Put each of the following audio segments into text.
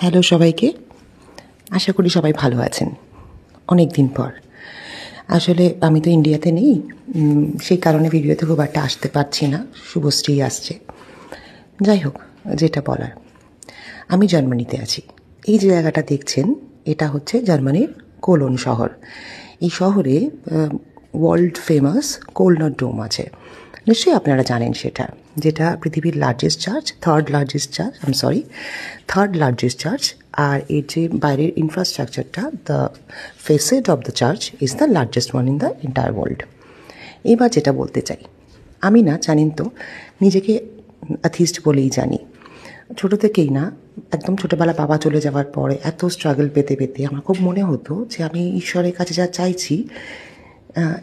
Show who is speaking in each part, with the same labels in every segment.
Speaker 1: Hello সবাইকে, আশা করি সবাই ভালো আছেন। অনেক দিন পর আসলে আমি তো ইন্ডিয়াতে নেই, সেই কারণে ভিডিওতে খুব একটা আসতে পারছি না। শুভশ্রী আসছে। যাই হোক, যেটা বলার, আমি জার্মানিতে আছি। এই যে জায়গাটা দেখছেন, এটা হচ্ছে জার্মানির কোলন শহর। এই শহরে ওয়ার্ল্ড ফেমাস কোলনার ডোম আছে, নিশ্চয়ই আপনারা জানেন সেটা, যেটা পৃথিবীর largest church, third largest church. আর এর যে বাইরের ইনফ্রাস্ট্রাকচারটা, the facade of the church is the largest one in the entire world. এবার যেটা বলতে চাই, আমি না, জানেন তো, নিজেকে অ্যাথিস্ট বলেই জানি। ছোটো থেকেই না, একদম ছোটোবেলা বাবা চলে যাওয়ার পরে এত স্ট্রাগল পেতে পেতে আমার খুব মনে হতো যে আমি ঈশ্বরের কাছে যা চাইছি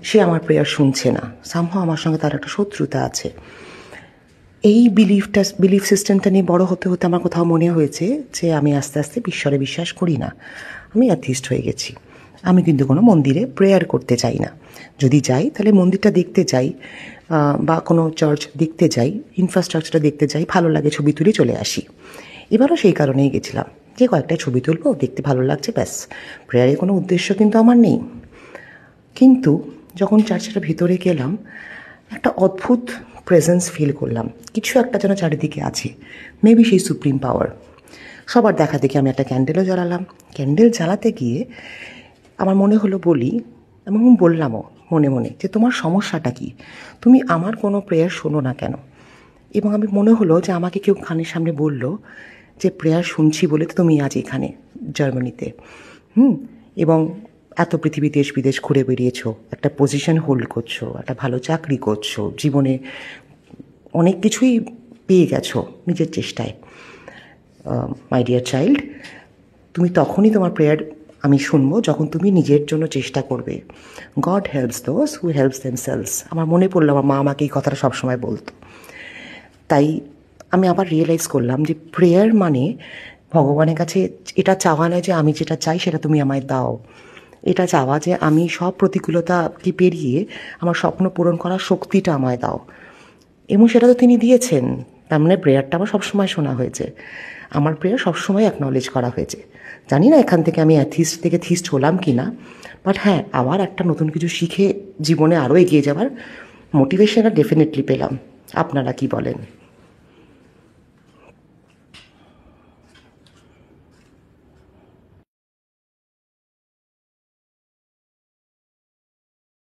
Speaker 1: সে আমার প্রেয়ার শুনছে না। সামহাও আমার সঙ্গে তার একটা শত্রুতা আছে। এই বিলিফ সিস্টেমটা নিয়ে বড় হতে হতে আমার কোথাও মনে হয়েছে যে আমি আস্তে আস্তে ঈশ্বরে বিশ্বাস করি না, আমি অ্যাথিস্ট হয়ে গেছি। আমি কিন্তু কোনো মন্দিরে প্রেয়ার করতে চাই না। যদি যাই তাহলে মন্দিরটা দেখতে যাই, বা কোনো চার্চ দেখতে যাই, ইনফ্রাস্ট্রাকচারটা দেখতে যাই, ভালো লাগে, ছবি তুলে চলে আসি। এবারও সেই কারণেই গেছিলাম যে কয়েকটা ছবি তুলবো, দেখতে ভালো লাগছে, ব্যাস। প্রেয়ারের কোনো উদ্দেশ্য কিন্তু আমার নেই। কিন্তু যখন চার্চটার ভিতরে গেলাম, একটা অদ্ভুত প্রেজেন্স ফিল করলাম। কিছু একটা যেন চারিদিকে আছে, মেবি সেই সুপ্রিম পাওয়ার। সবার দেখা দেখি আমি একটা ক্যান্ডেলও জ্বালালাম। ক্যান্ডেল জ্বালাতে গিয়ে আমার মনে হলো বলি, এবং বললামও মনে মনে, যে তোমার সমস্যাটা কি, তুমি আমার কোনো প্রেয়ার শোনো না কেন? এবং আমি মনে হলো যে আমাকে কেউ কানের সামনে বলল যে প্রেয়ার শুনছি বলে তো তুমি আজ এখানে জার্মানিতে, এবং এত পৃথিবী দেশ বিদেশ ঘুরে বেরিয়েছো, একটা পজিশন হোল্ড করছো, একটা ভালো চাকরি করছো, জীবনে অনেক কিছুই পেয়ে গেছো নিজের চেষ্টায়। মাই ডিয়ার চাইল্ড, তুমি তখনই তোমার প্রেয়ার আমি শুনবো যখন তুমি নিজের জন্য চেষ্টা করবে। God helps those who helps themselves. আমার মনে পড়লো আমার মা আমাকে এই কথাটা সবসময় বলতো। তাই আমি আবার রিয়েলাইজ করলাম যে প্রেয়ার মানে ভগবানের কাছে এটা চাওয়া নয় যে আমি যেটা চাই সেটা তুমি আমায় দাও। এটা চাওয়া যে আমি সব প্রতিকূলতাকে পেরিয়ে আমার স্বপ্ন পূরণ করার শক্তিটা আমায় দাও। এবং সেটা তো তিনি দিয়েছেন। তার মানে প্রেয়ারটা আমার সবসময় শোনা হয়েছে, আমার প্রেয়ার সবসময় অ্যাকনলেজ করা হয়েছে। জানি না এখান থেকে আমি অ্যাথিস্ট থেকে থিস্ট হলাম কি না, বাট হ্যাঁ, আবার একটা নতুন কিছু শিখে জীবনে আরও এগিয়ে যাওয়ার মোটিভেশনটা ডেফিনেটলি পেলাম। আপনারা কি বলেন?